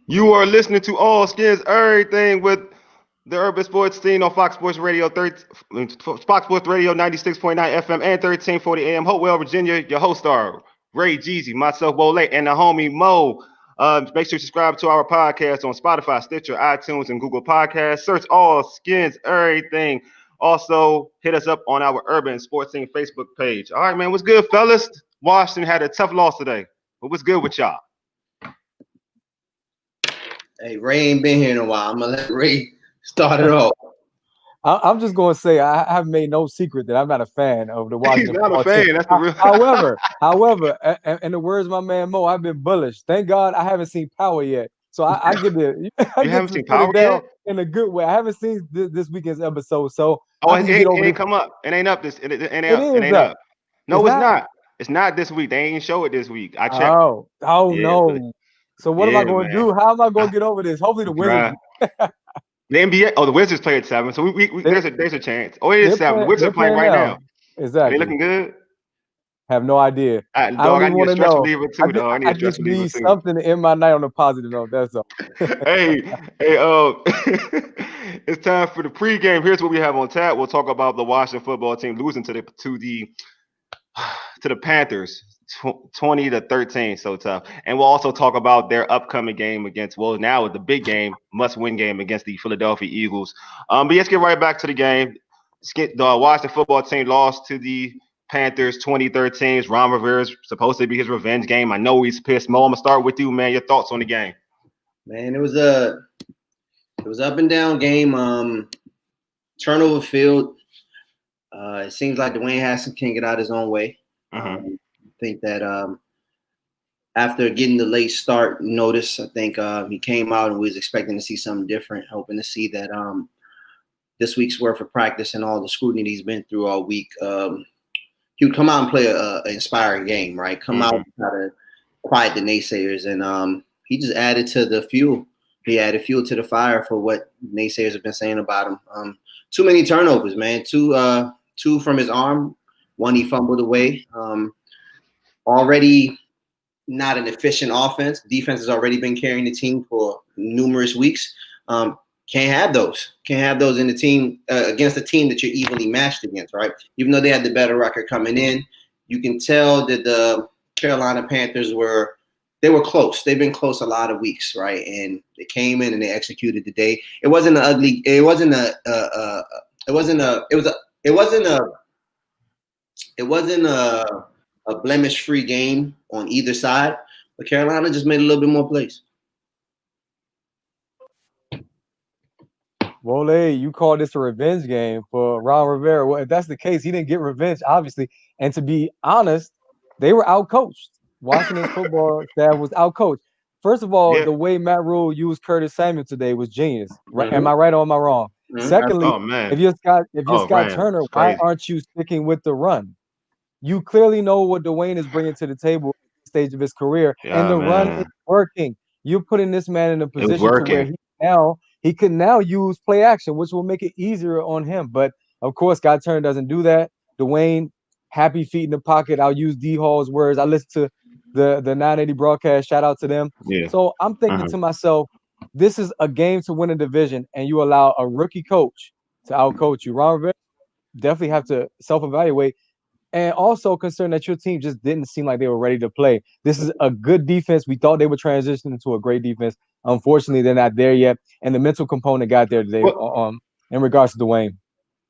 You are listening to All Skins Everything with the Urban Sports Scene on Fox Sports Radio, Fox Sports Radio 96.9 FM and 1340 AM. Hopewell, Virginia. Your host are Ray Jeezy, myself, Wole, and the homie Mo. Make sure you subscribe to our podcast on Spotify, Stitcher, iTunes, and Google Podcasts. Search All Skins Everything. Also, hit us up on our Urban Sports Scene Facebook page. All right, man. What's good, fellas? Washington had a tough loss today. But what's good with y'all? Hey, Ray ain't been here in a while. I'm gonna let Ray start it off. I'm just going to say I have made no secret that I'm not a fan of the Washington. He's not a fan. That's the real. However, in the words of my man Mo, I've been bullish. Thank God I haven't seen Power yet, so I get the. You haven't seen Power yet? In a good way. I haven't seen this weekend's episode, so it ain't come up. It ain't up. It ain't up. No, it's not. It's not this week. They ain't show it this week. I checked. Oh no. So what am I going to do? How am I going to get over this? Hopefully the Wizards. The NBA. Oh, the Wizards play at 7, so there's a chance. Oh, it is 7. The Wizards are playing right now. Exactly. Are they looking good? Have no idea. I need a stress reliever too, dog. I need a stress reliever too. Something to end my night on a positive note. That's all. hey, it's time for the pregame. Here's what we have on tap. We'll talk about the Washington football team losing to the Panthers. 20-13, so tough. And we'll also talk about their upcoming game against, now the big game, must-win game against the Philadelphia Eagles. But let's get right back to the game. The Washington football team lost to the Panthers 2013. Ron Rivera's supposed to be his revenge game. I know he's pissed. Mo, I'm gonna start with you, man. Your thoughts on the game? Man, it was up and down game. Turnover field. It seems like Dwayne Haskins can't get out his own way. I think that after getting the late start notice, I think he came out and we was expecting to see something different, hoping to see that this week's worth of practice and all the scrutiny he's been through all week, he would come out and play an inspiring game, right? Come out and try to quiet the naysayers, and he just added to the fuel. He added fuel to the fire for what naysayers have been saying about him. Too many turnovers, man. Two from his arm, one he fumbled away. Already not an efficient offense. Defense has already been carrying the team for numerous weeks. Can't have those. Can't have those in the team against a team that you're evenly matched against, right? Even though they had the better record coming in, you can tell that the Carolina Panthers were close. They've been close a lot of weeks, right? And they came in and they executed today. It wasn't a blemish-free game on either side, but Carolina just made a little bit more plays. Wole, you call this a revenge game for Ron Rivera. Well, if that's the case, he didn't get revenge, obviously. And to be honest, they were outcoached. Washington football staff was outcoached. First of all, the way Matt Rule used Curtis Samuel today was genius. Right? Am I right or am I wrong? Secondly, if you're Scott Turner, why aren't you sticking with the run? You clearly know what Dwayne is bringing to the table at this stage of his career, and the run is working. You're putting this man in a position to where he can now use play action, which will make it easier on him. But of course, Scott Turner doesn't do that. Dwayne, happy feet in the pocket. I'll use D Hall's words. I listened to the 980 broadcast. Shout out to them. Yeah. So I'm thinking to myself, this is a game to win a division, and you allow a rookie coach to outcoach you. Ron Rivera definitely have to self-evaluate. And also concerned that your team just didn't seem like they were ready to play. This is a good defense. We thought they would transition into a great defense. Unfortunately, they're not there yet. And the mental component got there today in regards to Dwayne.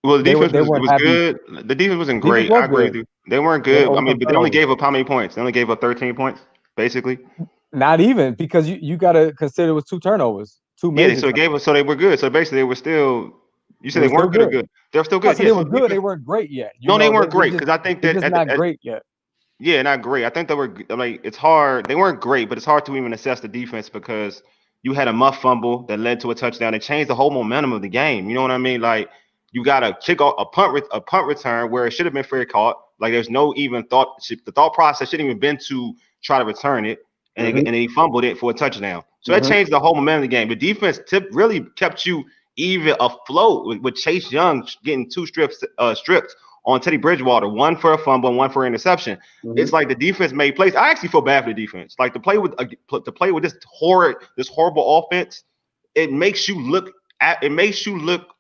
Well, the defense was good. The defense wasn't great. I agree with you. They weren't good. I mean, but they only gave up how many points? They only gave up 13 points, basically. Not even, because you got to consider it was 2 turnovers. 2 major turnovers. So they were good. So basically, they were still. You said they weren't good. They're still good. They were good. They weren't great yet. They weren't great because I think that they're not great yet. Yeah, not great. I think they were. It's hard. They weren't great, but it's hard to even assess the defense because you had a muff fumble that led to a touchdown. It changed the whole momentum of the game. You know what I mean? Like you got a kick off a punt return where it should have been fair caught. Like there's no even thought. The thought process shouldn't even been to try to return it, and he fumbled it for a touchdown. So that changed the whole momentum of the game. The defense really kept you even afloat with Chase Young getting 2 strips on Teddy Bridgewater, one for a fumble and one for an interception. It's like the defense made plays. I actually feel bad for the defense. Like to play with this horrible offense, it makes you look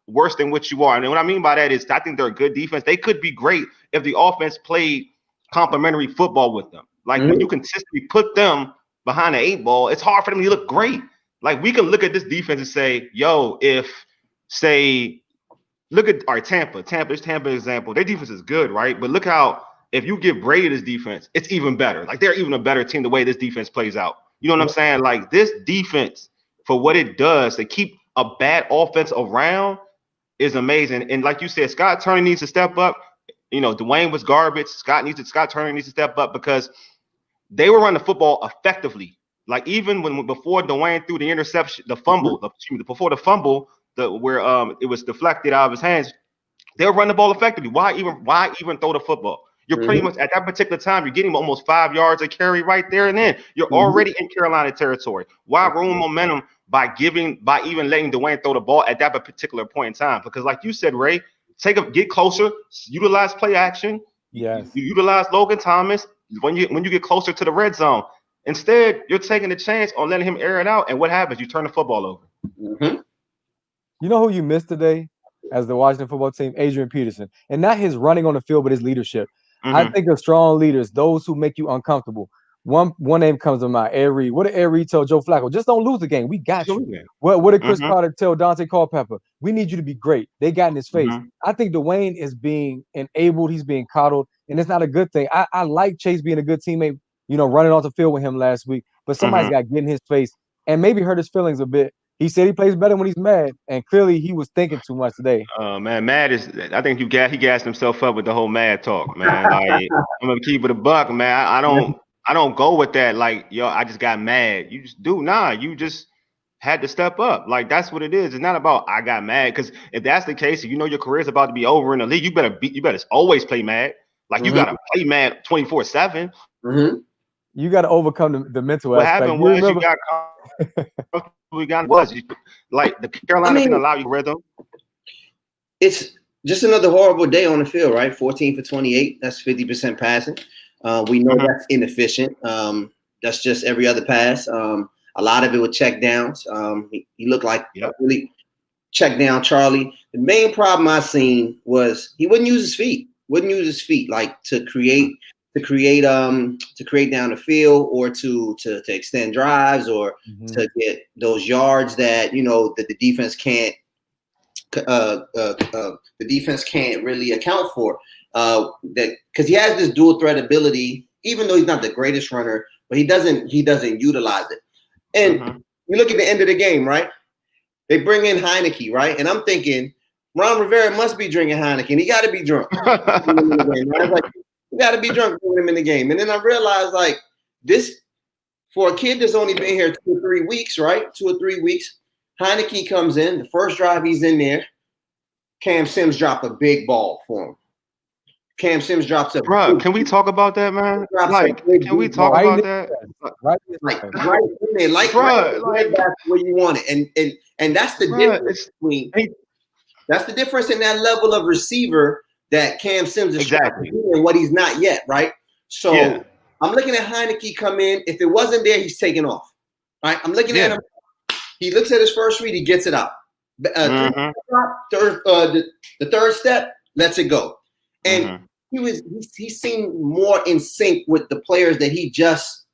worse than what you are. And what I mean by that is I think they're a good defense. They could be great if the offense played complementary football with them. Like when you consistently put them behind the 8 ball, it's hard for them to look great. Like we can look at this defense and say, yo, look at our Tampa example. Their defense is good, right? But look how if you give Brady this defense, it's even better. Like they're even a better team the way this defense plays out. You know what I'm saying? Like this defense, for what it does to keep a bad offense around, is amazing. And like you said, Scott Turner needs to step up. You know, Dwayne was garbage. Scott Turner needs to step up because they were running the football effectively. Like even before Dwayne threw the interception, before the fumble, where it was deflected out of his hands, they were running the ball effectively. Why even throw the football? You're pretty much at that particular time, you're getting almost 5 yards a carry right there and then. You're already in Carolina territory. Why ruin momentum by even letting Dwayne throw the ball at that particular point in time? Because like you said, Ray, get closer, utilize play action. Yes. You utilize Logan Thomas when you get closer to the red zone. Instead, you're taking a chance on letting him air it out, and what happens? You turn the football over. You know who you missed today as the Washington football team? Adrian Peterson. And not his running on the field, but his leadership. I think of strong leaders, those who make you uncomfortable. One name comes to mind, Ed Reed. What did Ed Reed tell Joe Flacco? Just don't lose the game. We got you. What did Chris Carter tell Dante Culpepper? We need you to be great. They got in his face. I think Dwayne is being enabled. He's being coddled, and it's not a good thing. I like Chase being a good teammate, you know, running off the field with him last week, but somebody's got to get in his face and maybe hurt his feelings a bit. He said he plays better when he's mad, and clearly he was thinking too much today. Man, mad is. I think he gassed himself up with the whole mad talk, man. Like I'm gonna keep it a buck, man. I don't go with that. Like, yo, I just got mad. You just do. Nah, you just had to step up. Like that's what it is. It's not about I got mad, because if that's the case, if you know your career's about to be over in the league, you better always play mad. Like you gotta play mad 24/7. You got to overcome the mental what aspect. Happened was you got. We got like the Carolina can allow you rhythm. It's just another horrible day on the field, right? 14 for 28. That's 50% passing. We know that's inefficient. That's just every other pass. A lot of it with check downs. He looked like really check down Charlie. The main problem I seen was he wouldn't use his feet. Like to create down the field, or to extend drives, or to get those yards that that the defense can't really account for. That because he has this dual threat ability, even though he's not the greatest runner, but he doesn't utilize it. And you look at the end of the game, right? They bring in Heineke, right? And I'm thinking Ron Rivera must be drinking Heineken. He got to be drunk. You got to be drunk with him in the game. And then I realized, like, this, for a kid that's only been here 2 or 3 weeks, right? 2 or 3 weeks, Heineke comes in. The first drive he's in there, Cam Sims dropped a big ball for him. Cam Sims drops a bro, can we talk about that, man? Like, can we talk about that? Right in there. Like where you want it. And that's the difference between that's the difference in that level of receiver that Cam Sims is and what he's not yet, right? So I'm looking at Heineke come in. If it wasn't there, he's taking off. Right? I'm looking at him. He looks at his first read, he gets it out. The third step, lets it go. And he seemed more in sync with the players that he just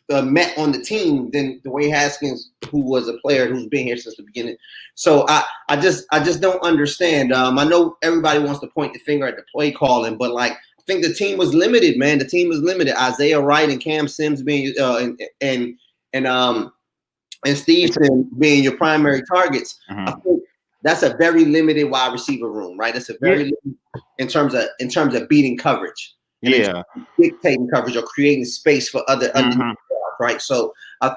met on the team than Dwayne Haskins, who was a player who's been here since the beginning. So I just don't understand. I know everybody wants to point the finger at the play calling, but like I think the team was limited, man. The team was limited. Isaiah Wright and Cam Sims being and Stevenson being your primary targets. I think that's a very limited wide receiver room, right? That's a very limited in terms of beating coverage. And dictating coverage or creating space for other right? So I'm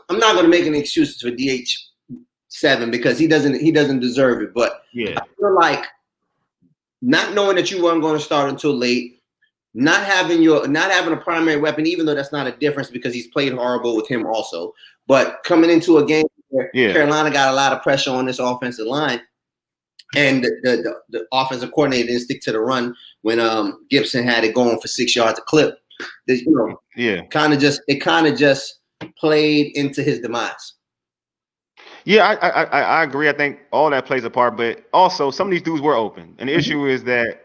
not going to make any excuses for DH7 because he doesn't deserve it. But I feel like not knowing that you weren't going to start until late, not having a primary weapon, even though that's not a difference because he's played horrible with him also. But coming into a game where Carolina got a lot of pressure on this offensive line, and the offensive coordinator didn't stick to the run when Gibson had it going for 6 yards a clip. Kind of just played into his demise. Yeah, I agree. I think all that plays a part, but also some of these dudes were open, and the issue is that.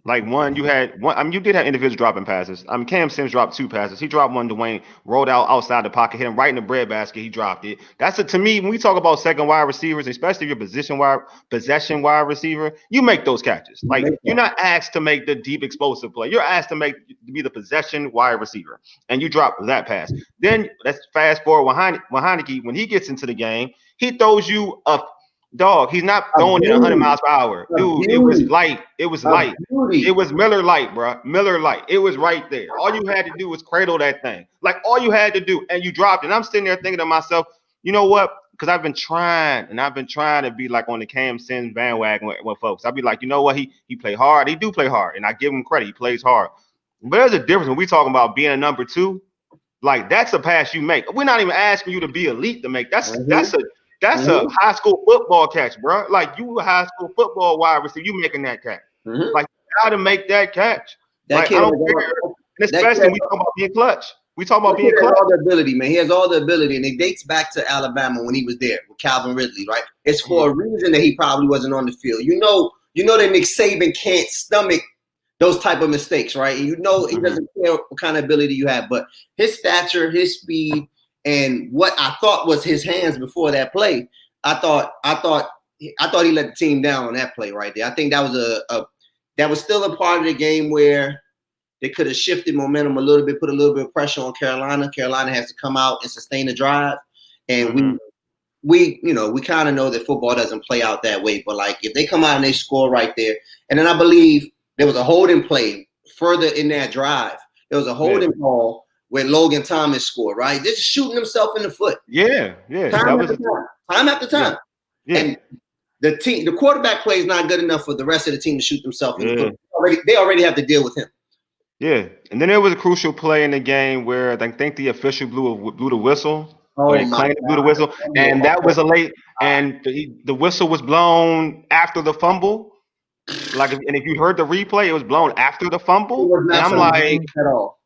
Like you had one. I mean, you did have individuals dropping passes. Cam Sims dropped 2 passes. He dropped one. Dwayne rolled out outside the pocket, hit him right in the breadbasket. He dropped it. To me, when we talk about second wide receivers, especially if you're possession wide receiver, you make those catches. Like you're not asked to make the deep explosive play. You're asked to be the possession wide receiver, and you drop that pass. Then let's fast forward when Heineke, when he gets into the game, he throws you a. Dog, he's not throwing it 100 miles per hour. Dude, it was light. It was light. It was Miller Lite, bro. Miller Lite. It was right there. All you had to do was cradle that thing. Like, all you had to do, and you dropped it. And I'm sitting there thinking to myself, you know what? Because I've been trying to be like on the Cam Sims bandwagon with folks. I'll be like, you know what? He play hard. He do play hard. And I give him credit. He plays hard. But there's a difference when we talking about being a number 2. Like, that's a pass you make. We're not even asking you to be elite to make. That's a high school football catch, bro. Like, you a high school football wide receiver, you making that catch. Like, you got to make that catch. I don't care. And especially when we talk about being clutch. We talk about being clutch. All the ability, man. He has all the ability, and it dates back to Alabama when he was there with Calvin Ridley, right? It's for a reason that he probably wasn't on the field. You know that Nick Saban can't stomach those type of mistakes, right? And he doesn't care what kind of ability you have, but his stature, his speed, and what I thought was his hands before that play, I thought he let the team down on that play right there. I think that was still a part of the game where they could have shifted momentum a little bit, put a little bit of pressure on Carolina. Carolina has to come out and sustain the drive, and we kind of know that football doesn't play out that way. But like, if they come out and they score right there, and then I believe there was a holding play further in that drive. There was a holding ball where Logan Thomas scored, right? Just shooting himself in the foot. Yeah. Time after time. Yeah. And the quarterback play is not good enough for the rest of the team to shoot themselves in the foot. They already have to deal with him. Yeah. And then there was a crucial play in the game where I think the official blew the whistle. Blew the whistle. And that was a late, and the whistle was blown after the fumble. And if you heard the replay, it was blown after the fumble. And I'm like, at all.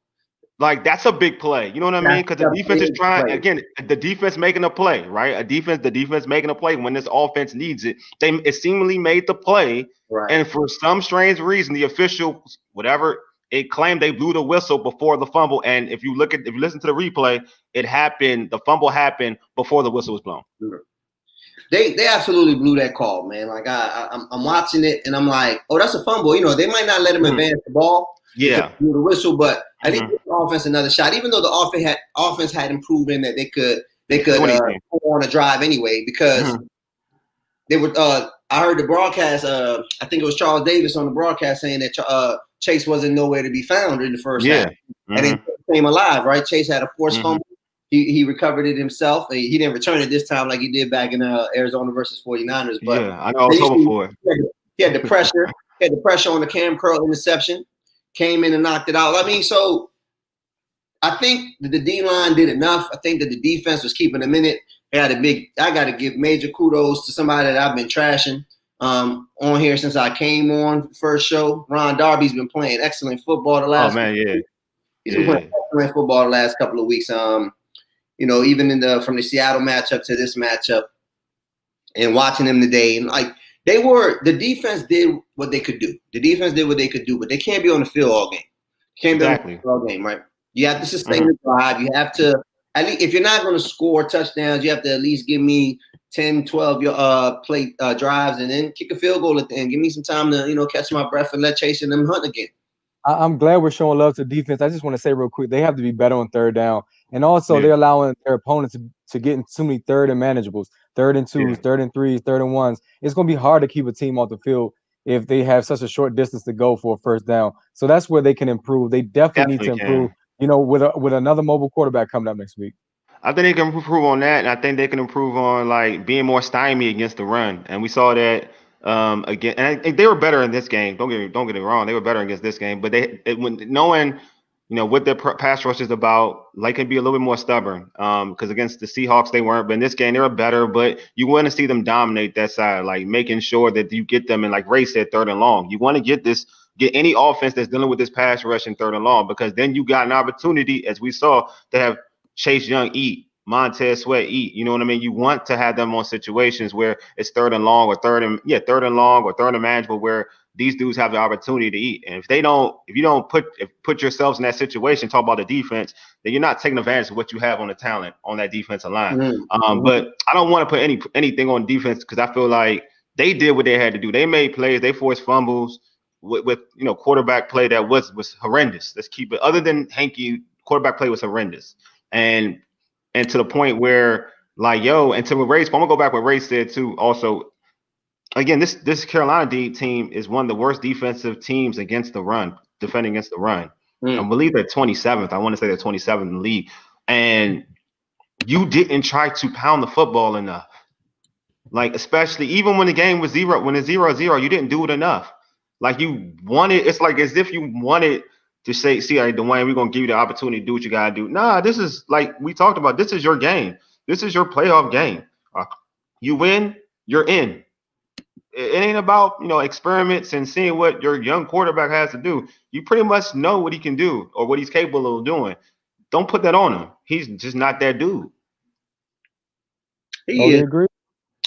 Like, that's a big play. You know what I mean? Because the defense is trying, again, the defense making a play, right? The defense making a play when this offense needs it. It seemingly made the play. Right. And for some strange reason, the official, whatever, it claimed they blew the whistle before the fumble. And if you listen to the replay, the fumble happened before the whistle was blown. They absolutely blew that call, man. Like, I'm watching it and I'm like, oh, that's a fumble. They might not let him advance the ball. Yeah. Blew the whistle, but I think the offense another shot. Even though the offense had proven that they could go on a drive anyway, because they were. I heard the broadcast. I think it was Charles Davis on the broadcast saying that Chase wasn't nowhere to be found in the first half, and it came alive. Right, Chase had a forced fumble. He recovered it himself. He didn't return it this time like he did back in Arizona versus 49ers. But I know I was hoping for it. He had the pressure. He had the pressure on the Cam Curl interception. Came in and knocked it out. I mean, so I think that the D-line did enough. I think that the defense was keeping them in it. I got to give major kudos to somebody that I've been trashing on here since I came on first show. Ron Darby's been playing excellent football the last. Oh man, yeah. He's been playing excellent football the last couple of weeks. Even from the Seattle matchup to this matchup, and watching them today, and like. The defense did what they could do. The defense did what they could do, but they can't be on the field all game. You can't be on the field all game, right? You have to sustain the drive. You have to, at least, if you're not going to score touchdowns, you have to at least give me 10, 12 play drives and then kick a field goal at the end. Give me some time to, catch my breath and let Chase and them hunt again. I'm glad we're showing love to defense. I just want to say real quick, they have to be better on third down. And also they're allowing their opponents to get in too many third and manageables, 3rd and 2s, 3rd and 3s, 3rd and 1s. It's going to be hard to keep a team off the field if they have such a short distance to go for a first down. So that's where they can improve. They definitely need to improve, with another mobile quarterback coming up next week. I think they can improve on that, and I think they can improve on like being more stymied against the run. And we saw that again. And they were better in this game. Don't get me wrong, they were better against this game. But knowing what their pass rush is about. Like, can be a little bit more stubborn. Because against the Seahawks they weren't, but in this game they were better. But you want to see them dominate that side, like making sure that you get them in, like Ray said, 3rd and long. You want to get any offense that's dealing with this pass rush in 3rd and long, because then you got an opportunity, as we saw, to have Chase Young eat, Montez Sweat eat. You know what I mean? You want to have them on situations where it's 3rd and long or 3rd and long or 3rd and manageable, where these dudes have the opportunity to eat. And if you don't put yourselves in that situation, talk about the defense, then you're not taking advantage of what you have on the talent on that defensive line. But I don't want to put anything on defense, because I feel like they did what they had to do. They made plays, they forced fumbles with quarterback play that was horrendous. Let's keep it. Other than Hanky, quarterback play was horrendous. And to the point where, like, and to Ray's, I'm gonna go back what Ray said too. Also, again, this Carolina team is one of the worst defensive teams against the run, defending against the run. I believe they're 27th. I want to say they're 27th in the league. And you didn't try to pound the football enough. Like, especially even when the game was 0-0, you didn't do it enough. Like, it's like as if you wanted to say, see, all right, Dwayne, we're going to give you the opportunity to do what you got to do. Nah, this is, like we talked about, this is your game. This is your playoff game. You win, you're in. It ain't about, experiments and seeing what your young quarterback has to do. You pretty much know what he can do or what he's capable of doing. Don't put that on him. He's just not that dude. He is. Agree?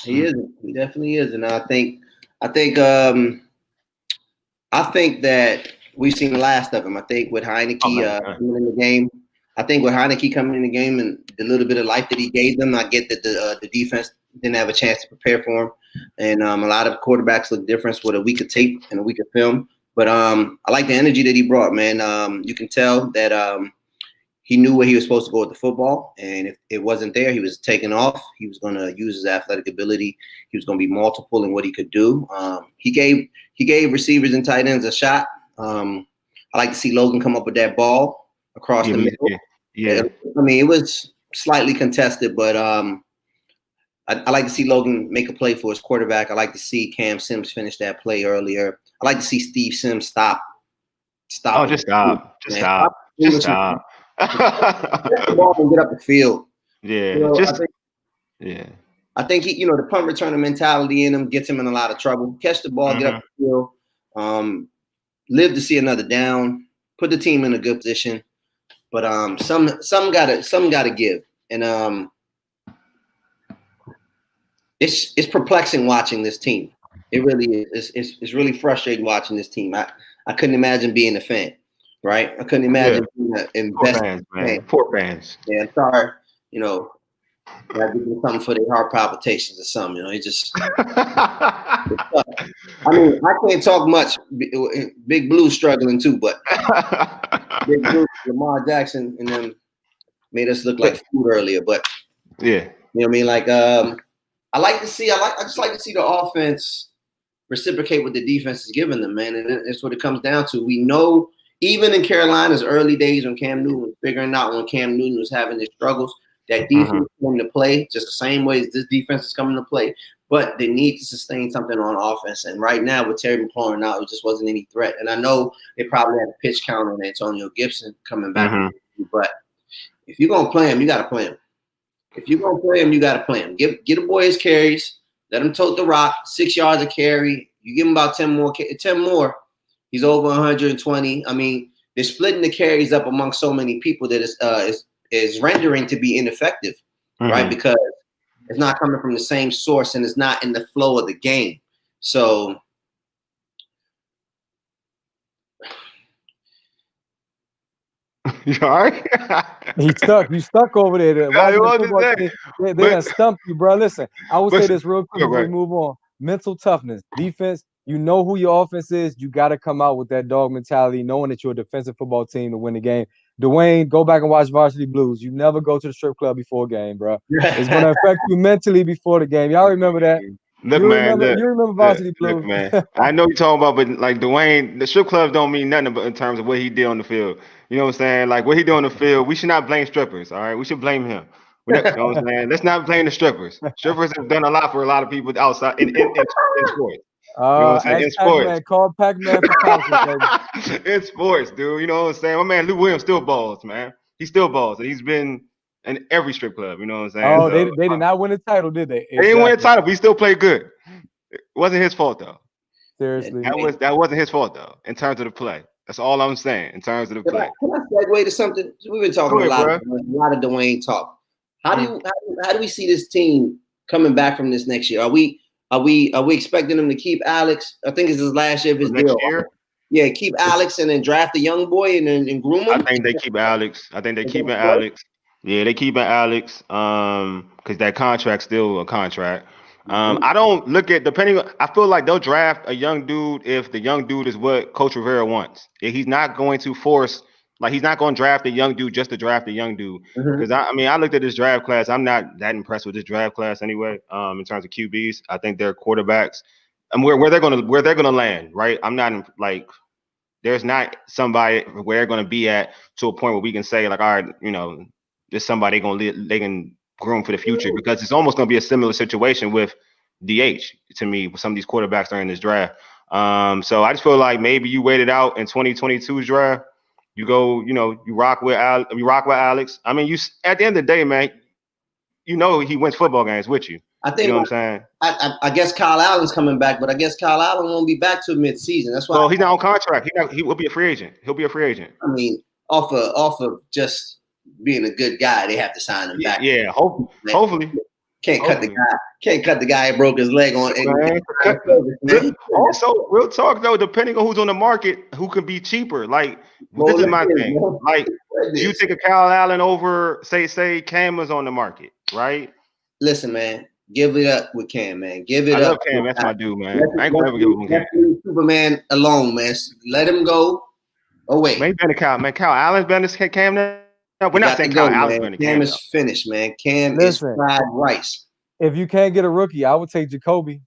He is. He definitely is. And I think that we've seen the last of him. I think with Heineke coming in the game, and the little bit of life that he gave them, I get that the defense didn't have a chance to prepare for him. And a lot of quarterbacks look different with a week of tape and a week of film. But I like the energy that he brought, man. You can tell that he knew where he was supposed to go with the football. And if it wasn't there, he was taking off. He was going to use his athletic ability. He was going to be multiple in what he could do. He gave receivers and tight ends a shot. I like to see Logan come up with that ball across the middle. Yeah. I mean, it was slightly contested, but I like to see Logan make a play for his quarterback. I like to see Cam Sims finish that play earlier. I like to see Steve Sims stop. Oh, just stop. Just stop. Just stop. Get the ball and get up the field. Yeah. I think he, the punt returner mentality in him gets him in a lot of trouble. Catch the ball, get up the field, live to see another down, put the team in a good position. But some gotta give. And it's perplexing watching this team. It really is. It's really frustrating watching this team. I couldn't imagine being a fan, right? I couldn't imagine being an invested fan. Poor fans. Yeah, I'm sorry. Gotta do something for their heart palpitations or something. It just. I mean, I can't talk much. Big Blue struggling too, but Big Blue, Lamar Jackson, and them made us look like food earlier. But yeah, you know what I mean. Like, I just like to see the offense reciprocate what the defense is giving them, man. And that's what it comes down to. We know, even in Carolina's early days when Cam Newton was figuring out when Cam Newton was having his struggles, that defense coming to play just the same way as this defense is coming to play. But they need to sustain something on offense. And right now, with Terry McLaurin out, it just wasn't any threat. And I know they probably had a pitch count on Antonio Gibson coming back. But if you're going to play him, you got to play him. If you're going to play him, you got to play him. Get a boy his carries. Let him tote the rock. 6 yards a carry. You give him about 10 more. He's over 120. I mean, they're splitting the carries up among so many people that is rendering to be ineffective, right? Because it's not coming from the same source and it's not in the flow of the game. So you all right? You stuck over there. They done stumped you, bro. Listen, I will say this real quick before we move on. Mental toughness, defense. You know who your offense is. You got to come out with that dog mentality, knowing that you're a defensive football team to win the game. Dwayne, go back and watch Varsity Blues. You never go to the strip club before a game, bro. It's going to affect you mentally before the game. Y'all remember that? Look, you remember Varsity Blues. Look, man. I know you're talking about, but like Dwayne, the strip clubs don't mean nothing but in terms of what he did on the field. You know what I'm saying? Like what he did on the field, we should not blame strippers, all right? We should blame him. You know what I'm saying? Let's not blame the strippers. Strippers have done a lot for a lot of people outside in sports. You know what I'm saying? In sports. Pac-Man, call Pac-Man for counsel, baby. in sports, dude. You know what I'm saying? My man Lou Williams still balls, man. He still balls, and he's been in every strip club. You know what I'm saying? Oh, So they did not win the title, did they? they didn't win a Exactly. title, but he still played good. It wasn't his fault though. Seriously. That wasn't his fault though. In terms of the play, that's all I'm saying. In terms of the play. Can I segue to something? We've been talking Go ahead, a lot of Dwayne talk. How do we see this team coming back from this next year? Are we expecting them to keep Alex? I think it's his last year of his Next deal. year, Yeah, keep Alex and then draft a young boy and groom him. I think they keep Alex. I think they keeping Alex. Yeah, they keeping Alex. Because that contract's still a contract. I don't look at depending. I feel like they'll draft a young dude if the young dude is what Coach Rivera wants. If he's not going to force, like he's not going to draft a young dude just to draft a young dude. Because I mean, I looked at this draft class. I'm not that impressed with this draft class anyway. In terms of QBs, I think their quarterbacks and where they're gonna land. Right, I'm not like. There's not somebody where they're going to be at to a point where we can say like, all right, you know, there's somebody they can groom for the future because it's almost going to be a similar situation with DH to me with some of these quarterbacks during this draft. So I just feel like maybe you wait it out in 2022's draft. You go, you know, you rock with Alex. I mean, you at the end of the day, man, you know he wins football games with you. I think you know what I'm saying. I guess Kyle Allen's coming back, but I guess Kyle Allen won't be back till mid-season. That's why. Well, he's not on contract. He will be a free agent. He'll be a free agent. I mean, off of just being a good guy, they have to sign him back. Yeah, hopefully. Can't cut the guy who broke his leg on. Also, real talk though, depending on who's on the market, who can be cheaper. Like this is my thing. Like, do you think of Kyle Allen over say Cam was on the market, right? Listen, man, give it up with Cam, man. Give it up. I love Cam. That's my dude, man. I ain't gonna ever give him Cam. Superman alone, man. Let him go. Oh wait, maybe better Kyle, man. Kyle Allen's better than Cam now. No, we're not saying Kyle Allen's better than Cam. Cam is finished, man. Cam is fried rice. If you can't get a rookie, I would take Jacoby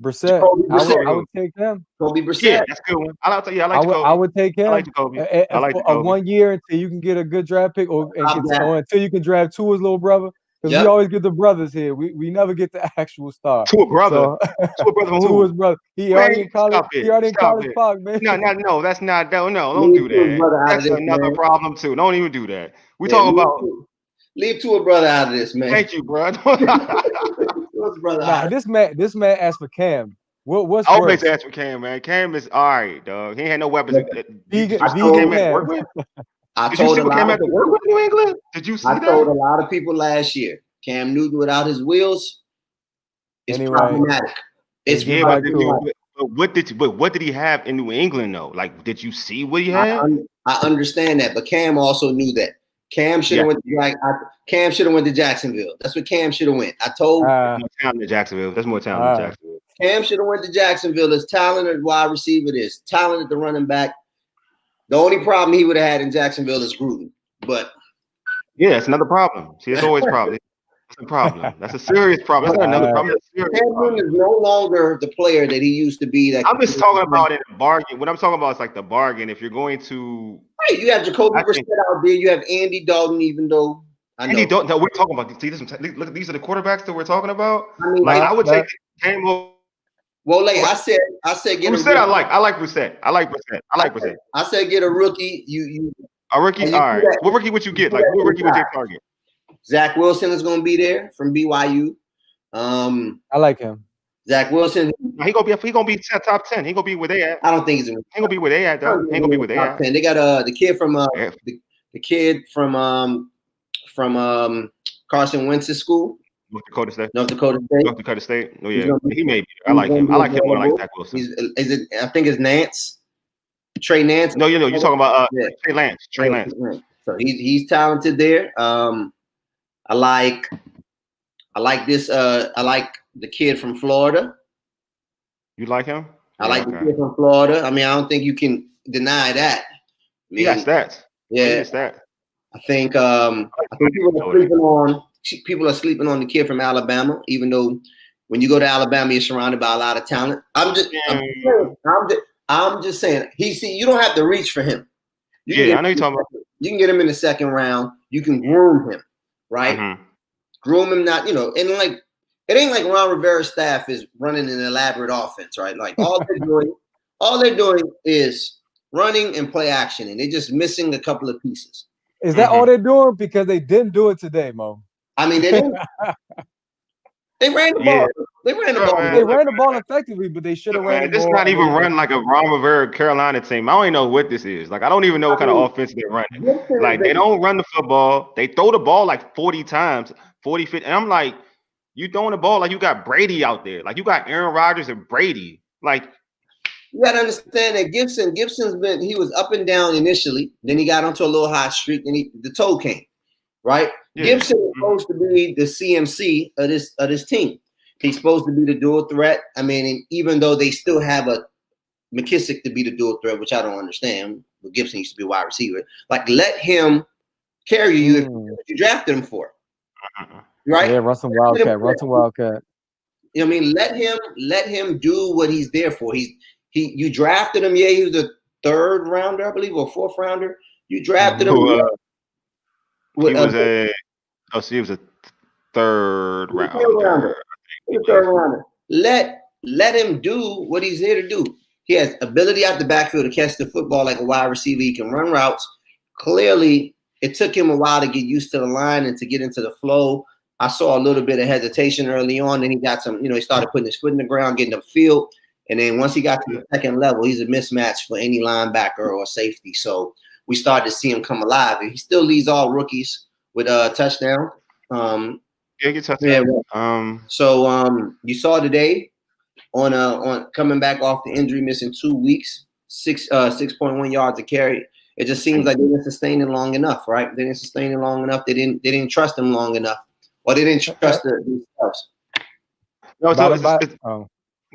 Brissett. I would take him. Jacoby Brissett. Yeah, that's a good one. I like Jacoby. I would take him. I like Jacoby. I like Jacoby. 1 year until you can get a good draft pick, or until you can draft Tua's little brother. Because we always get the brothers here. We never get the actual star. Tua brother. Tua brother from who? Tua's brother. He already in college. He already in College Park, man. No, that's not. No, don't do that. That's another problem too. Don't even do that. We talk about. Leave Tua brother out of this, man. Thank you, bro. This man asked for Cam. What's always ask for Cam, man. Cam is all right, dog. He ain't had no weapons. Did you see what Cam had to work with New England? Did you see that? I told a lot of people last year, Cam Newton without his wheels is problematic. It's but what did he have in New England though? Like, did you see what he had? I understand that, but Cam also knew that. Cam should have went to Jacksonville. That's what Cam should have went. I told more talent to Jacksonville. There's more talent in Jacksonville. Cam should have went to Jacksonville. There's talent at wide receiver. There's talent at the running back. The only problem he would have had in Jacksonville is Gruden. But yeah, it's another problem. See, it's always a problem. That's a problem. That's a serious problem. That's not another problem. Cam Newton is no longer the player that he used to be. I'm just talking about in a bargain. What I'm talking about is like the bargain. If you're going to, right, you have Jacoby Brissett out there. You have Andy Dalton, even though Andy Dalton. No, we're talking about. See, look, these are the quarterbacks that we're talking about. I mean, like I would take Cam. Well, like I said, get Brissett. I like Brissett. I like Brissett. I said get a rookie. You a rookie. All right. What rookie would you get? Like what rookie would you target? Zach Wilson is going to be there from BYU. I like him. Zach Wilson. He gonna be top 10. He gonna be where they at. I don't think he's gonna be where they at though. He ain't gonna be where they at. 10. They got the kid from Carson Wentz's school. North Dakota State. Oh yeah, he may be. I like him. I like him more than Zach Wilson. I think it's Nance. Trey Nance. No, you're talking about Trey Lance. Trey Lance. So he's talented there. I like this. I like the kid from Florida. You like him? I like the kid from Florida. I mean, I don't think you can deny that. He got stats. Yeah, I think people are sleeping on the kid from Alabama, even though when you go to Alabama, you're surrounded by a lot of talent. I'm just saying. You don't have to reach for him. I know you're talking about. You can get him in the second round. You can groom him, right? Mm-hmm. Groom him, not and like it ain't like Ron Rivera's staff is running an elaborate offense, right? Like all they're doing is running and play action, and they're just missing a couple of pieces. Is that all they're doing? Because they didn't do it today, Mo. I mean, they didn't. They ran the ball. They ran the ball. They ran the ball effectively, but they should have ran it This more. not even run like a Ron Rivera Carolina team. I don't even know what this is. Like, I don't even know what kind of offense they're running. Like, they don't run the football. They throw the ball like 40 times, 40, 50. And I'm like, you throwing the ball like you got Brady out there. Like, you got Aaron Rodgers and Brady. Like, you got to understand that he was up and down initially. Then he got onto a little hot streak, and the toe came, right? Yeah. Gibson is supposed to be the CMC of this team. He's supposed to be the dual threat. I mean, even though they still have a McKissick to be the dual threat, which I don't understand. But Gibson used to be a wide receiver. Like, let him carry you if you drafted him for it. Right? Yeah, run some Wildcat. Run some Wildcat. You know what I mean? Let him do what he's there for. You drafted him. Yeah, he was a third rounder, I believe, or fourth rounder. You drafted him. He was a third rounder. Let him do what he's here to do. He has ability out the backfield to catch the football like a wide receiver. He can run routes. Clearly, it took him a while to get used to the line and to get into the flow. I saw a little bit of hesitation early on. Then he got some, he started putting his foot in the ground, getting upfield. And then once he got to the second level, he's a mismatch for any linebacker or safety. So we started to see him come alive. And he still leads all rookies with a touchdown. Yeah, get touchdown. So you saw today on coming back off the injury, missing 2 weeks, 6.1 yards a carry. It just seems like they didn't sustain it long enough, right? They didn't sustain it long enough. They didn't trust him long enough, or they didn't trust themselves. No, so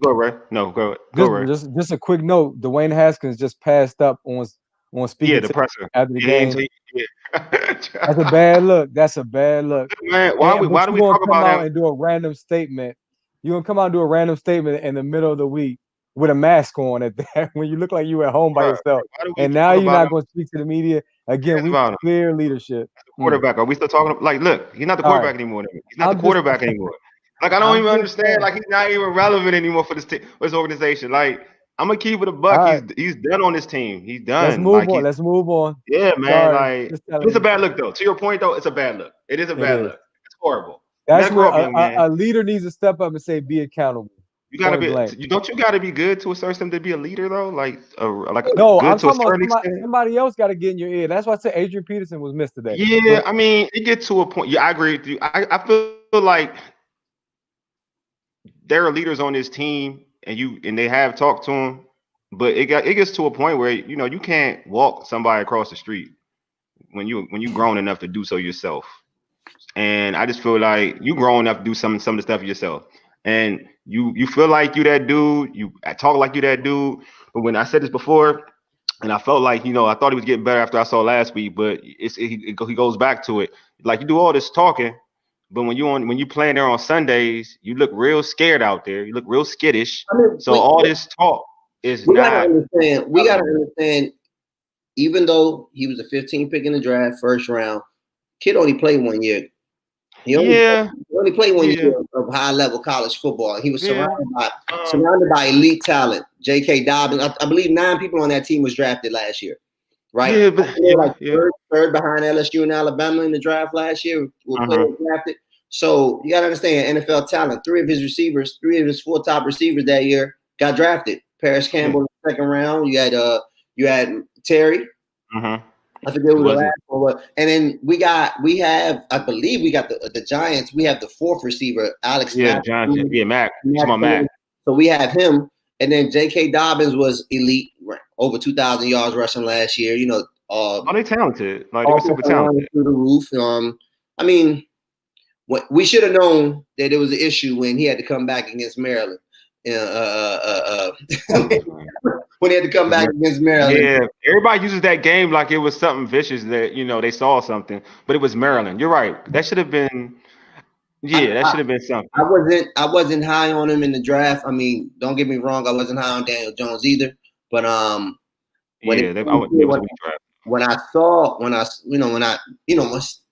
go Ray. No, go Ray. Just a quick note. Dwayne Haskins just passed up on speaking the presser after the game. That's a bad look. That's a bad look. Man, why do we talk about him? And do a random statement? You're gonna come out and do a random statement in the middle of the week with a mask on at that when you look like you at home by yourself. And now you're not going to speak to the media again. We clear leadership. Quarterback. Are we still talking? Like, look, he's not the quarterback anymore. He's not the quarterback anymore. Like, I don't even understand. Like, he's not even relevant anymore for this organization. Like, I'm gonna keep it a buck. Right. He's done on this team. He's done. Let's move on. Yeah, man. Sorry. Like, it's a bad look though. To your point though, it's a bad look. It is a bad look. It's horrible. That's where a leader needs to step up and say, "Be accountable." You gotta be. Don't you gotta be good to a certain extent to be a leader though? Like no, I'm talking about somebody else got to get in your ear. That's why I said Adrian Peterson was missed today. Yeah, I mean, it gets to a point. Yeah, I agree with you. I feel like there are leaders on this team, and they have talked to him, but it gets to a point where you can't walk somebody across the street when you grown enough to do so yourself. And I just feel like you grown enough to do some of the stuff yourself. And you feel like you that dude, you talk like you that dude. But when I said this before, and I felt like, I thought he was getting better after I saw last week, but he goes back to it. Like, you do all this talking, but when you playing there on Sundays, you look real scared out there. You look real skittish. So all this talk is we gotta understand, even though he was a 15 pick in the draft, first round, kid only played 1 year. He only played 1 year of high-level college football. He was surrounded by elite talent. J.K. Dobbins, I believe 9 people on that team was drafted last year, right? Yeah, but third behind LSU and Alabama in the draft last year. Players drafted. So you got to understand NFL talent. 3 of his 4 top receivers that year got drafted. Paris Campbell in the second round. You had Terry. I forget who the last one was. And then we have, I believe we got the Giants. We have the 4th receiver, Alex. Mack. Mack. Mack. So we have him. And then J.K. Dobbins was elite, over 2,000 yards rushing last year. They talented. Like, they were super talented. Through the roof. I mean, we should have known that it was an issue when he had to come back against Maryland. When he had to come back against Maryland. Yeah, everybody uses that game like it was something vicious that they saw something, but it was Maryland. You're right. That should have been. Yeah, that should have been something. I wasn't high on him in the draft. I mean, don't get me wrong. I wasn't high on Daniel Jones either. But once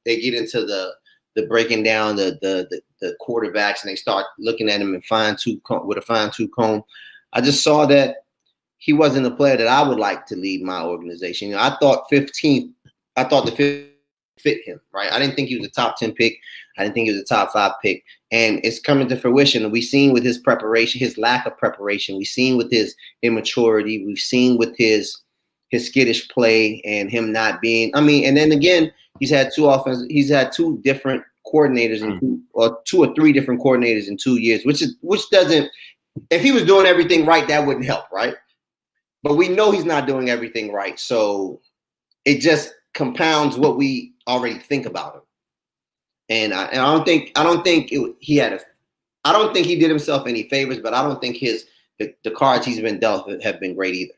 they get into the breaking down the quarterbacks and they start looking at him and with a fine-tooth comb, I just saw that he wasn't a player that I would like to lead my organization. You know, I thought the 5th fit him, right? I didn't think he was a top 10 pick. I didn't think he was a top 5 pick. And it's coming to fruition. We've seen with his preparation, his lack of preparation. We've seen with his immaturity. We've seen with his skittish play and him not being, and then again, he's had 2 different coordinators or 2 or 3 different coordinators in 2 years, which doesn't, if he was doing everything right, that wouldn't help, right? But we know he's not doing everything right. So it just compounds what we already think about him. And I don't think he did himself any favors, but I don't think the cards he's been dealt have been great either.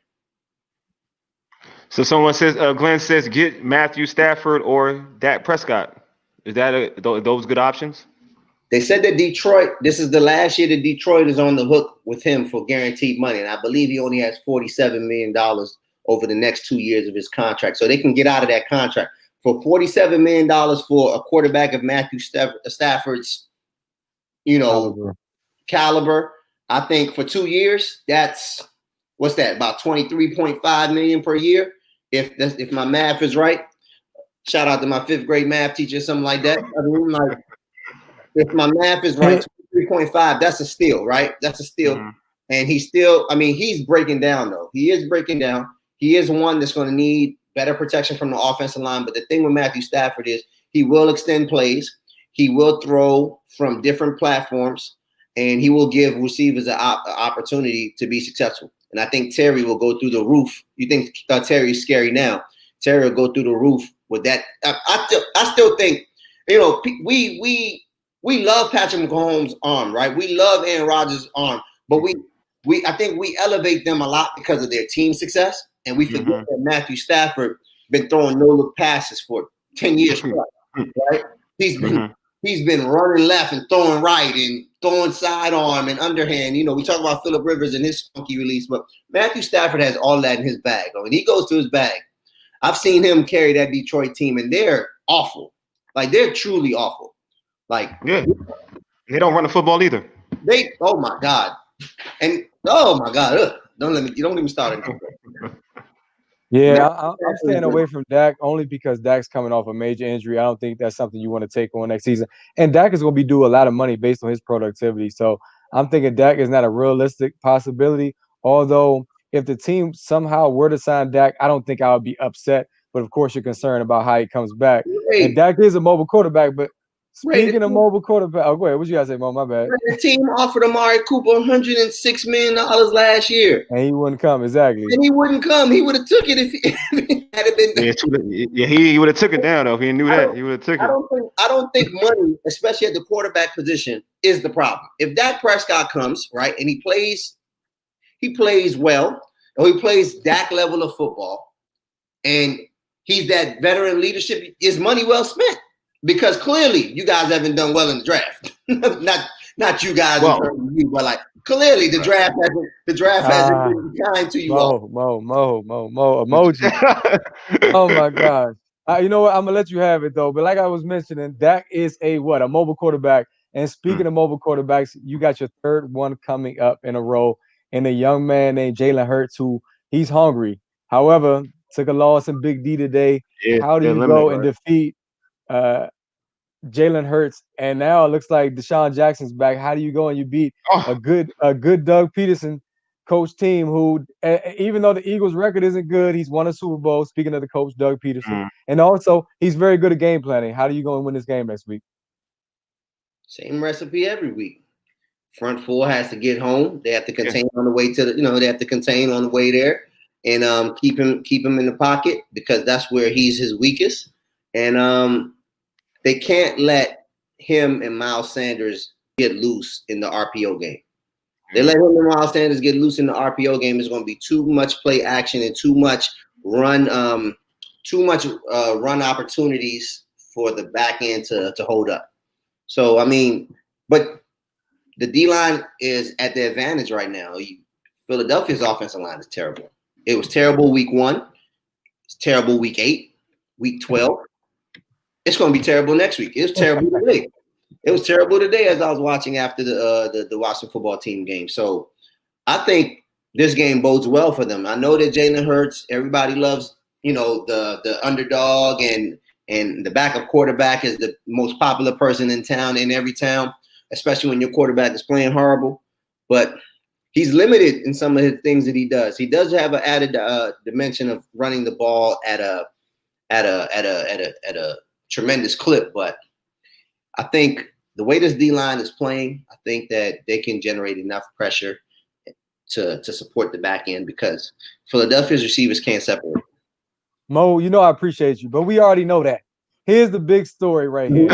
So someone says, Glenn says, get Matthew Stafford or Dak Prescott. Is that those good options? They said that Detroit, this is the last year that Detroit is on the hook with him for guaranteed money. And I believe he only has $47 million over the next 2 years of his contract. So they can get out of that contract. For $47 million for a quarterback of Matthew Stafford's, caliber, I think for 2 years, that's, what's that, about $23.5 million per year? If my math is right. Shout out to my 5th grade math teacher, something like that. If my math is right, 3.5, that's a steal, right? That's a steal. Mm-hmm. And he's breaking down, though. He is breaking down. He is one that's going to need better protection from the offensive line. But the thing with Matthew Stafford is he will extend plays. He will throw from different platforms. And he will give receivers an opportunity to be successful. And I think Terry will go through the roof. You think Terry's scary now. Terry will go through the roof with that. I still think, we love Patrick Mahomes' arm, right? We love Aaron Rodgers' arm, but I think we elevate them a lot because of their team success, and we forget that Matthew Stafford been throwing no-look passes for 10 years, right? He's been running left and throwing right and throwing sidearm and underhand. We talk about Phillip Rivers and his funky release, but Matthew Stafford has all that in his bag. When he goes to his bag, I've seen him carry that Detroit team, and they're awful. Like, they're truly awful. Like, yeah, they don't run the football either. Oh my God, and oh my God, don't get me started. Yeah, I'm staying away from Dak only because Dak's coming off a major injury. I don't think that's something you want to take on next season. And Dak is going to be due a lot of money based on his productivity. So I'm thinking Dak is not a realistic possibility. Although if the team somehow were to sign Dak, I don't think I would be upset. But of course, you're concerned about how he comes back. Right. And Dak is a mobile quarterback, but speaking of mobile quarterback, go ahead. What you guys say, Mo? My bad. The team offered Amari Cooper $106 million last year, and he wouldn't come. Exactly. And he wouldn't come. He would have took it if it had been. Yeah, he would have took it down though. If he knew that, he would have took it. I don't think money, especially at the quarterback position, is the problem. If Dak Prescott comes right and he plays well, or he plays Dak level of football, and he's that veteran leadership, is money well spent? Because clearly you guys haven't done well in the draft. not you guys, in terms of you, but like clearly the draft hasn't been kind to you all. Mo emoji. Oh my gosh. You know what? I'm gonna let you have it though. But like I was mentioning, Dak is a mobile quarterback. And speaking of mobile quarterbacks, you got your 3rd one coming up in a row, and a young man named Jalen Hurts, who he's hungry. However, took a loss in Big D today. How do you go and defeat Jalen Hurts, and now it looks like Deshaun Jackson's back? How do you go and you beat a good Doug Peterson coach team who, even though the Eagles' record isn't good, he's won a Super Bowl. Speaking of the coach, Doug Peterson, and also he's very good at game planning. How do you go and win this game next week? Same recipe every week. Front 4 has to get home. They have to contain on the way to they have to contain on the way there, and keep him in the pocket because that's where he's his weakest, and they can't let him and Miles Sanders get loose in the RPO game. They let him and Miles Sanders get loose in the RPO game. It's going to be too much play action and too much run opportunities for the back end to hold up. So, but the D-line is at the advantage right now. Philadelphia's offensive line is terrible. It was terrible week 1. It's terrible week 8, week 12. It's going to be terrible next week. It was terrible today. It was terrible today as I was watching after the Washington football team game. So I think this game bodes well for them. I know that Jalen Hurts, everybody loves, the underdog and the backup quarterback is the most popular person in town, in every town, especially when your quarterback is playing horrible. But he's limited in some of the things that he does. He does have an added dimension of running the ball at a tremendous clip. But I think the way this D-line is playing, I think that they can generate enough pressure to support the back end because Philadelphia's receivers can't separate. Mo, I appreciate you, but we already know that. Here's the big story right here.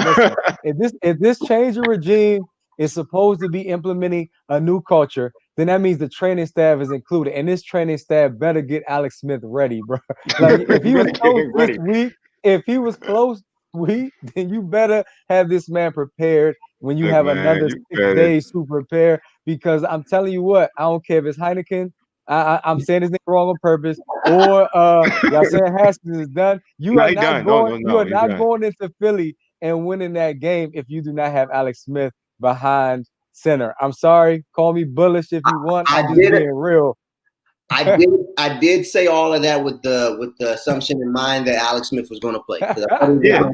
Listen, if this change of regime is supposed to be implementing a new culture, then that means the training staff is included, and this training staff better get Alex Smith ready, bro. Like if he was close this week, then you better have this man prepared when you have another 6 days to prepare. Because I'm telling you what, I don't care if it's Heineken. I'm saying his name wrong on purpose, or y'all saying Haskins is done. You are not going. You are not going into Philly and winning that game if you do not have Alex Smith behind center. I'm sorry, call me bullish if you want. I'm just being real. I did say all of that with the assumption in mind that Alex Smith was going to play. Yeah,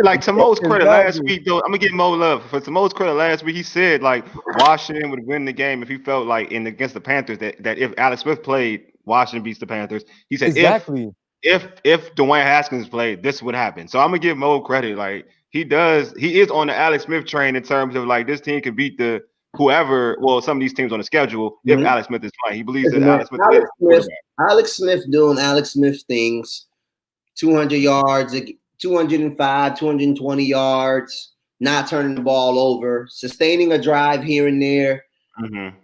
like to Mo's credit last week, though, I'm gonna give Mo love. For to Mo's credit last week, he said like Washington would win the game if he felt like against the Panthers that if Alex Smith played, Washington beats the Panthers. He said if Dwayne Haskins played, this would happen. So I'm gonna give Mo credit. Like he is on the Alex Smith train in terms of like this team can beat the whoever. Well, some of these teams on the schedule if Alex Smith is playing. He believes that Alex Smith doing Alex Smith things, 200 yards, 205, 220 yards, not turning the ball over, sustaining a drive here and there,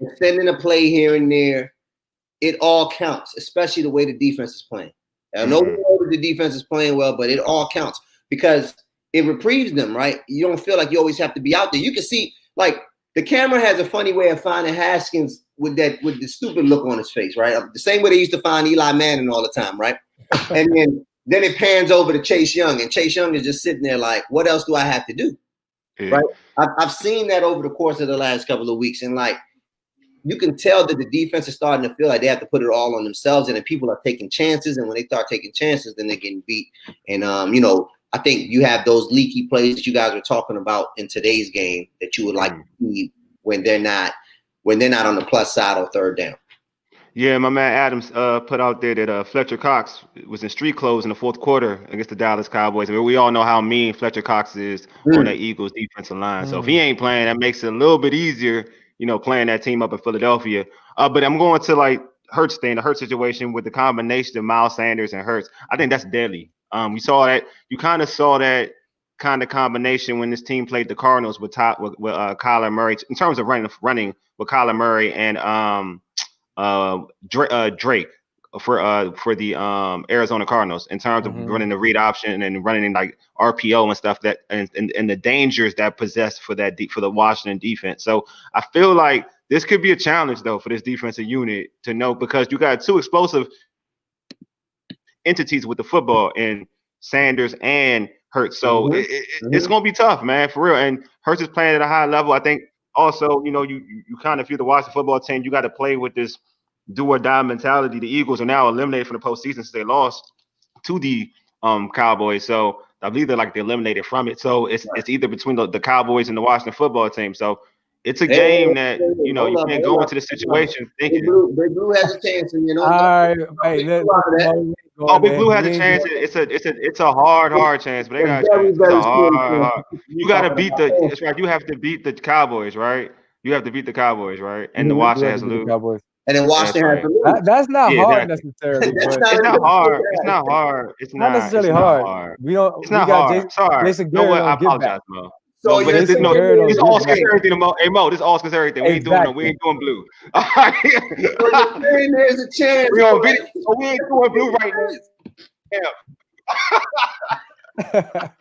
extending a play here and there. It all counts, especially the way the defense is playing. I know the defense is playing well, but it all counts because it reprieves them, right? You don't feel like you always have to be out there. You can see, like, the camera has a funny way of finding Haskins with the stupid look on his face, right? The same way they used to find Eli Manning all the time, right? And then it pans over to Chase Young, and Chase Young is just sitting there like, what else do I have to do? Right? I've seen that over the course of the last couple of weeks, and like you can tell that the defense is starting to feel like they have to put it all on themselves, and then people are taking chances, and when they start taking chances, then they're getting beat. And I think you have those leaky plays that you guys were talking about in today's game that you would like to see when they're not on the plus side or third down. Yeah, my man Adams put out there that Fletcher Cox was in street clothes in the fourth quarter against the Dallas Cowboys. I mean, we all know how mean Fletcher Cox is on that Eagles defensive line. So if he ain't playing, that makes it a little bit easier, playing that team up in Philadelphia. But I'm going to like Hurts thing, the Hurts situation with the combination of Miles Sanders and Hurts. I think that's deadly. We saw that. You kind of saw that kind of combination when this team played the Cardinals with Kyler Murray in terms of running with Kyler Murray and Drake for the Arizona Cardinals in terms of running the read option and running in like RPO and stuff that and the dangers that possess for the Washington defense. So I feel like this could be a challenge though for this defensive unit to know because you got two explosive entities with the football in Sanders and Hurts. So it's gonna be tough, man, for real. And Hurts is playing at a high level. I think also, you kind of feel the Washington football team, you got to play with this do or die mentality. The Eagles are now eliminated from the postseason since they lost to the Cowboys. So I believe they're eliminated from it. So it's either between the Cowboys and the Washington football team. So it's a game that you can't go into the situation thinking. Big Blue has a chance, and All right, Big Blue has a chance. It's a hard chance, but they got a chance. It's a hard. You got to beat the. It's right. You have to beat the Cowboys, right? You have to beat the Cowboys, right? And the Washington has to lose. And then Washington has to lose. That's not hard necessarily. It's not hard. It's not hard. It's not necessarily hard. We don't. It's not hard. Sorry. Jason you know what? I apologize, Mo. So this all Skins Errything, Mo. Hey Mo, this all Skins Errything. We ain't doing blue. All right. There's a chance. We ain't doing blue right now.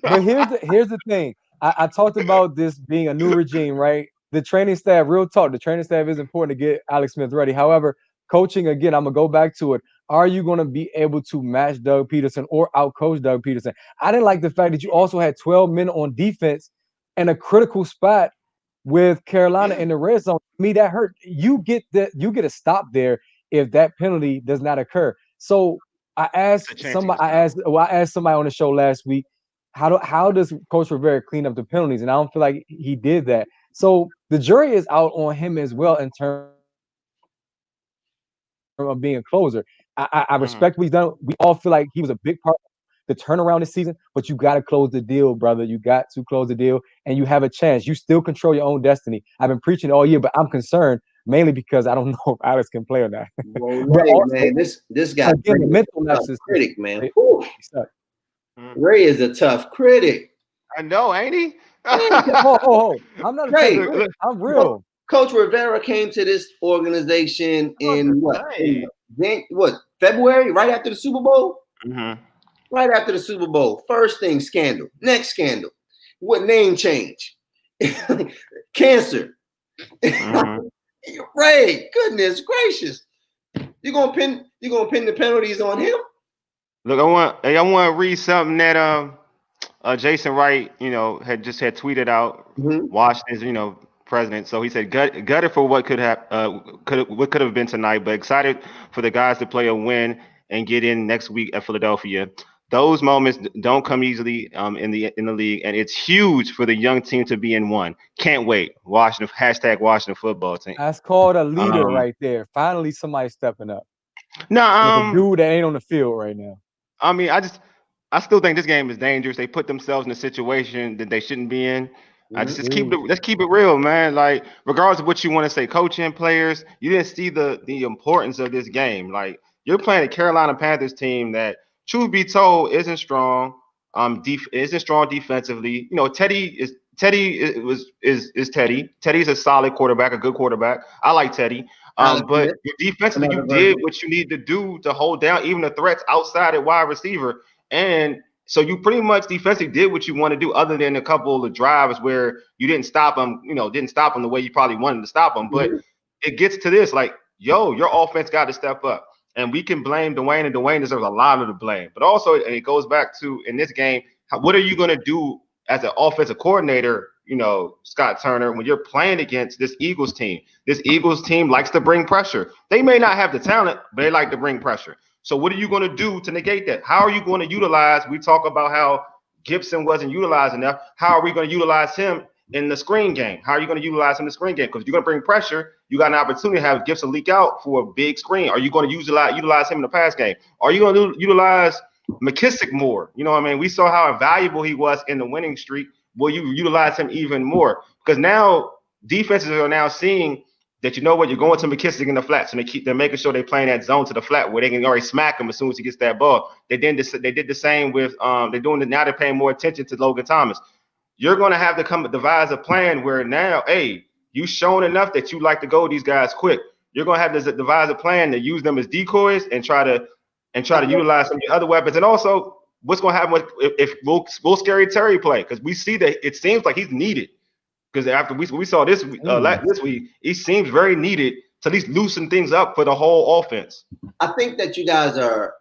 But here's the thing. I talked about this being a new regime, right? The training staff, real talk, the training staff is important to get Alex Smith ready. However, coaching, again, I'm going to go back to it. Are you going to be able to match Doug Peterson or outcoach Doug Peterson? I didn't like the fact that you also had 12 men on defense in a critical spot with Carolina in the red zone. To me, that hurt. You get a stop there if that penalty does not occur. So I It's a asked chance he somebody. was out. I asked somebody on the show last week, how does Coach Rivera clean up the penalties? And I don't feel like he did that. So the jury is out on him as well in terms of being a closer. I respect what he's done. We all feel like he was a big part of the turnaround this season, but you got to close the deal, brother. You got to close the deal, and you have a chance. You still control your own destiny. I've been preaching all year, but I'm concerned mainly because I don't know if Alex can play or not. Well, But Ray, also, man, this guy again, the mental tough lapses. critic, man. Whew. Mhm. Ray is a tough critic. I know, ain't he? I'm not a tough Ray, critic. I'm Coach, real. Coach Rivera came to this organization in what? Hey. February, right after the Super Bowl? Mhm. Right after the Super Bowl. First thing, scandal. Next scandal. What name change? Cancer. Mhm. Ray, goodness gracious. You're gonna pin the penalties on him? Look, I want to read something that Jason Wright, had tweeted out. Mm-hmm. Washington's, president. So he said, gutted for what could have been tonight, but excited for the guys to play a win and get in next week at Philadelphia. Those moments don't come easily in the league, and it's huge for the young team to be in one. Can't wait. Washington #Washington football team. That's called a leader Um, right there. Finally, somebody stepping up no, with a dude that ain't on the field right now. I mean, I still think this game is dangerous. They put themselves in a situation that they shouldn't be in. I just let's keep it real, man. Like, regardless of what you want to say, coaching players, you didn't see the importance of this game. Like, you're playing a Carolina Panthers team that, truth be told, isn't strong. Isn't strong defensively. Teddy is Teddy. Teddy's a solid quarterback, a good quarterback. I like Teddy. Alex But Smith, defensively, you another did version. what you need to do to hold down even the threats outside at wide receiver. And so you pretty much defensively did what you want to do, other than a couple of drives where you didn't stop them, didn't stop them the way you probably wanted to stop them. But it gets to this, like, your offense got to step up. And we can blame Dwayne, and Dwayne deserves a lot of the blame. But also, and it goes back to, in this game, what are you going to do as an offensive coordinator, Scott Turner, when you're playing against this Eagles team? This Eagles team likes to bring pressure. They may not have the talent, but they like to bring pressure. So what are you going to do to negate that? How are you going to utilize? We talk about how Gibson wasn't utilized enough. How are we going to utilize him in the screen game? How are you going to utilize him in the screen game? Because if you're going to bring pressure, you got an opportunity to have Gibson leak out for a big screen. Are you going to utilize him in the pass game? Are you going to utilize McKissick more? You know what I mean? We saw how invaluable he was in the winning streak. Will you utilize him even more? Because now defenses are now seeing that, you're going to McKissick in the flat, so they're making sure they're playing that zone to the flat where they can already smack him as soon as he gets that ball. They did the same with they're paying more attention to Logan Thomas. You're going to have to devise a plan where now, hey, you shown enough that you like to go these guys quick. You're going to have to devise a plan to use them as decoys and try to utilize some of your other weapons. And also, what's going to happen if will Scary Terry play? Because we see that it seems like he's needed. Because after we saw this week, he seems very needed to at least loosen things up for the whole offense. I think that you guys are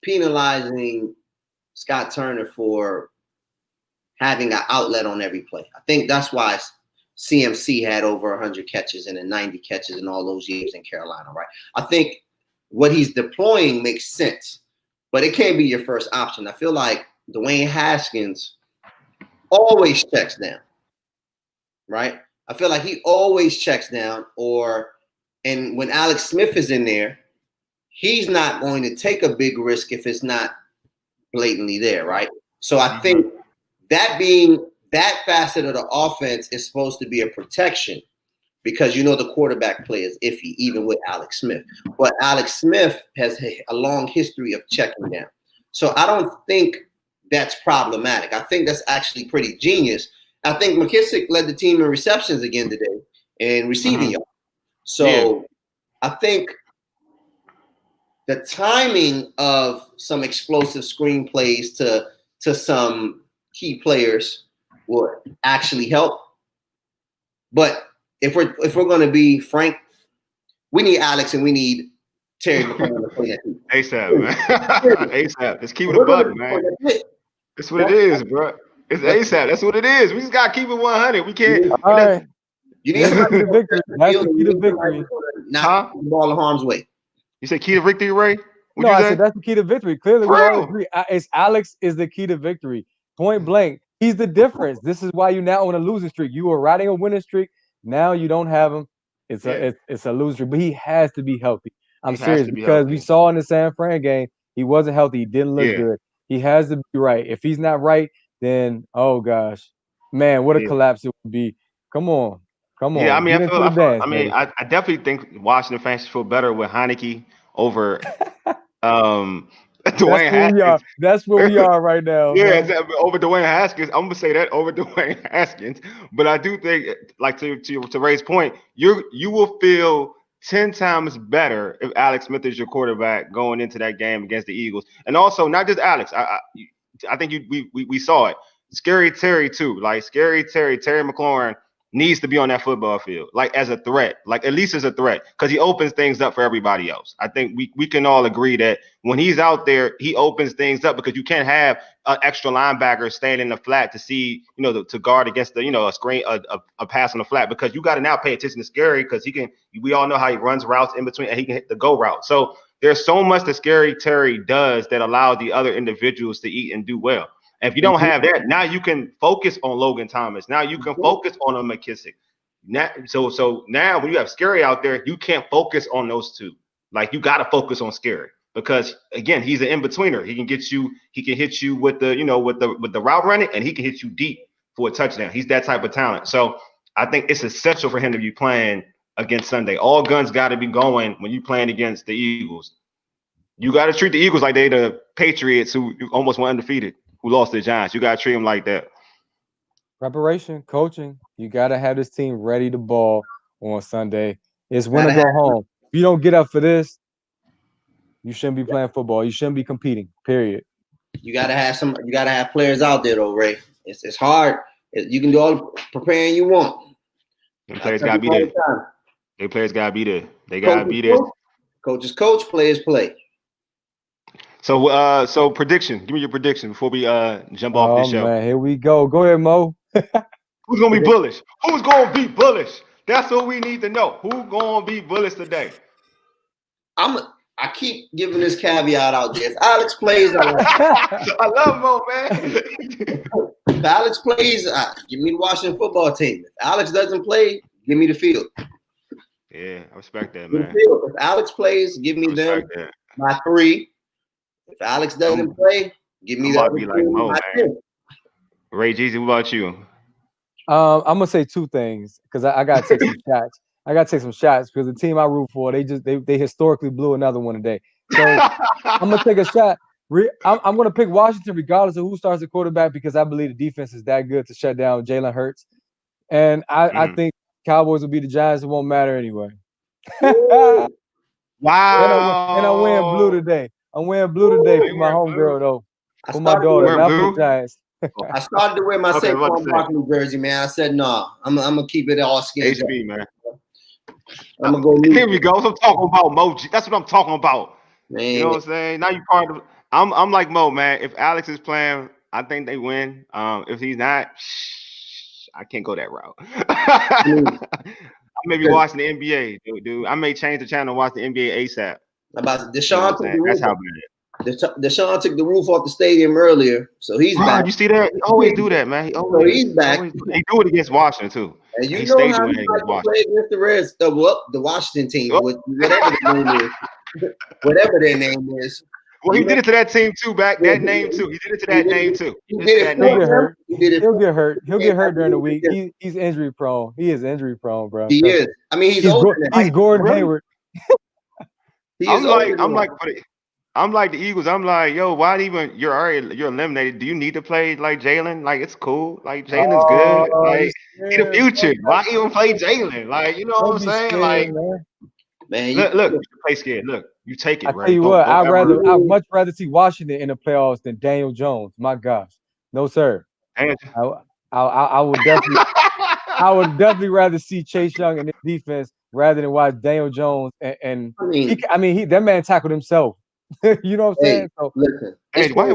penalizing Scott Turner for having an outlet on every play. I think that's why CMC had over 100 catches and 90 catches in all those years in Carolina, right? I think what he's deploying makes sense, but it can't be your first option. I feel like Dwayne Haskins always checks down. Right? I feel like he always checks down, and when Alex Smith is in there, he's not going to take a big risk if it's not blatantly there, right? So I think that facet of the offense is supposed to be a protection, because the quarterback play is iffy, even with Alex Smith. But Alex Smith has a long history of checking down. So I don't think that's problematic. I think that's actually pretty genius. I think McKissick led the team in receptions again today and receiving yards. So I think the timing of some explosive screen plays to some key players would actually help. But if we're going to be frank, we need Alex and we need Terry McLaurin to play that team. ASAP, man. ASAP. Let's keep it a buck, man. That's what it is, bro. It's ASAP. That's what it is. We just gotta keep it 100. We can't. All right. You need That's the somebody key to victory. That's the key to victory. not the ball in harm's way. You say key to victory, Ray? No, I said that's the key to victory. Clearly, For we all real? agree. It's Alex is the key to victory. Point blank. He's the difference. This is why you now on a losing streak. You were riding a winning streak. Now you don't have him. It's a losing streak. But he has to be healthy. I'm He has serious to be because we healthy. saw in the San Fran game he wasn't healthy. He didn't look good. He has to be right. If he's not right, then oh gosh, man, what a collapse it would be. Come on. Yeah, I mean, Get into the dance, baby. I definitely think Washington fans should feel better with Heineke over Dwayne Haskins. That's where we are right now. Yeah, man. over Dwayne Haskins. I'm gonna say that over Dwayne Haskins. But I do think, like to Ray's point, you will feel 10 times better if Alex Smith is your quarterback going into that game against the Eagles. And also, not just Alex. I think we saw it. Scary Terry too. Like Terry McLaurin needs to be on that football field, like as a threat, like at least as a threat, because he opens things up for everybody else. I think we can all agree that when he's out there, he opens things up because you can't have an extra linebacker standing in the flat to see, to guard against the, a screen, a pass on the flat, because you got to now pay attention to Scary because we all know how he runs routes in between and he can hit the go route. So there's so much that Scary Terry does that allows the other individuals to eat and do well. And if you don't have that, now you can focus on Logan Thomas. Now you can focus on a McKissick. So now when you have Scary out there, you can't focus on those two. Like you got to focus on Scary because again, he's an in-betweener. He can hit you with the route running, and he can hit you deep for a touchdown. He's that type of talent. So I think it's essential for him to be playing against Sunday. All guns got to be going when you playing against the Eagles. You got to treat the Eagles like they the Patriots who almost went undefeated, who lost to the Giants. You got to treat them like that. Preparation, coaching. You got to have this team ready to ball on Sunday. It's win or go home. If you don't get up for this, you shouldn't be playing football. You shouldn't be competing, period. You got to have players out there, though, Ray. It's hard. You can do all the preparing you want. Them players got to be there. Their players got to be there. They got to be there. Coaches coach, players play. So prediction. Give me your prediction before we jump off this show. Man, here we go. Go ahead, Mo. Who's gonna be bullish? Who's gonna be bullish? That's what we need to know. Who's gonna be bullish today? I keep giving this caveat out there. If Alex plays, I love Mo, man. If Alex plays, give me the Washington football team. If Alex doesn't play, give me the field. Yeah, I respect that, man. If Alex plays, give me them my 3. If Alex doesn't play, give me that. Be like Mo, man. Ray Jeezy, what about you? I'm gonna say 2 things because I gotta take some shots. I gotta take some shots because the team I root for, they historically blew another one today. So I'm gonna take a shot. I'm gonna pick Washington regardless of who starts the quarterback because I believe the defense is that good to shut down Jalen Hurts, and I think Cowboys will beat the Giants. It won't matter anyway. Wow! And I win blue today. I'm wearing blue today for my homegirl though, for my daughter, not for the Giants. I started to wear my Saquon Barkley jersey, man. I said, no, I'm gonna keep it all skins. HB, man. I'm gonna go. Here we go. So I'm talking about Moji. That's what I'm talking about. Man, you know what I'm saying? Now you part of. I'm like Mo, man. If Alex is playing, I think they win. If he's not, I can't go that route. I may be watching the NBA, dude. I may change the channel and watch the NBA ASAP. About Deshaun, that's how bad. Deshaun took the roof off the stadium earlier, so he's back. You see that? He always do that, man. He's back. He do it against Washington too. And you know how he play against the Reds, the Washington team, whatever their name is. Well, he did it to that team too. That name too. He did it to that name too. He'll get hurt. He'll get hurt. He'll get hurt during the week. He's injury prone. He is injury prone, bro. He is. I mean, he's Gordon Hayward. I'm like the Eagles. I'm like, yo, why even you're eliminated? Do you need to play like Jalen? Like it's cool. Like Jalen's good. Like in the future, why even play Jalen? Like you know what I'm saying? Scared, like man, look, you play scared. Look, you take it. I tell you what, I'd much rather see Washington in the playoffs than Daniel Jones. My gosh, no sir. I would definitely, I would definitely rather see Chase Young in the defense rather than watch Daniel Jones. And that man tackled himself. You know what I'm saying? So listen, why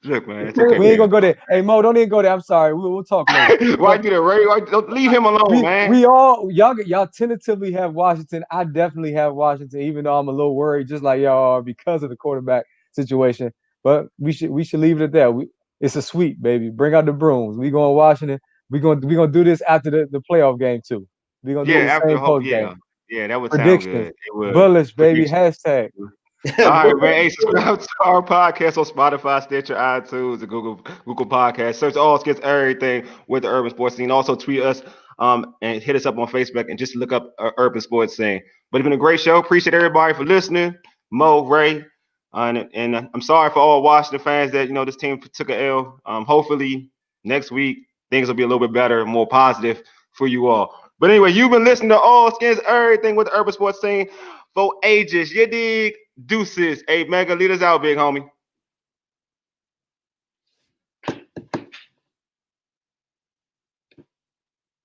Look, man, it's okay. We ain't gonna go there. Hey Mo, don't even go there. I'm sorry. We'll talk later. Why do that, Ray? Don't leave him alone, man. We all y'all tentatively have Washington. I definitely have Washington, even though I'm a little worried, just like y'all are because of the quarterback situation. But we should leave it at that. It's a sweep, baby. Bring out the brooms. We going Washington. We gonna do this after the playoff game too. We gonna do the same post game. Yeah, that would sound Predictions. good. It would. Bullish, baby. Predictions. Hashtag. All right, man. Hey, subscribe to our podcast on Spotify, Stitcher, iTunes, and Google Podcasts. Search All Skins Everything with the Urban Sports Scene. Also tweet us and hit us up on Facebook and just look up Urban Sports Scene. But it's been a great show. Appreciate everybody for listening. Mo, Ray, and I'm sorry for all Washington fans that this team took a L. Hopefully next week things will be a little bit better, more positive for you all. But anyway, you've been listening to All Skins Everything with the Urban Sports Scene for ages. You dig? Deuces. Hey, Mega, lead us out, big homie.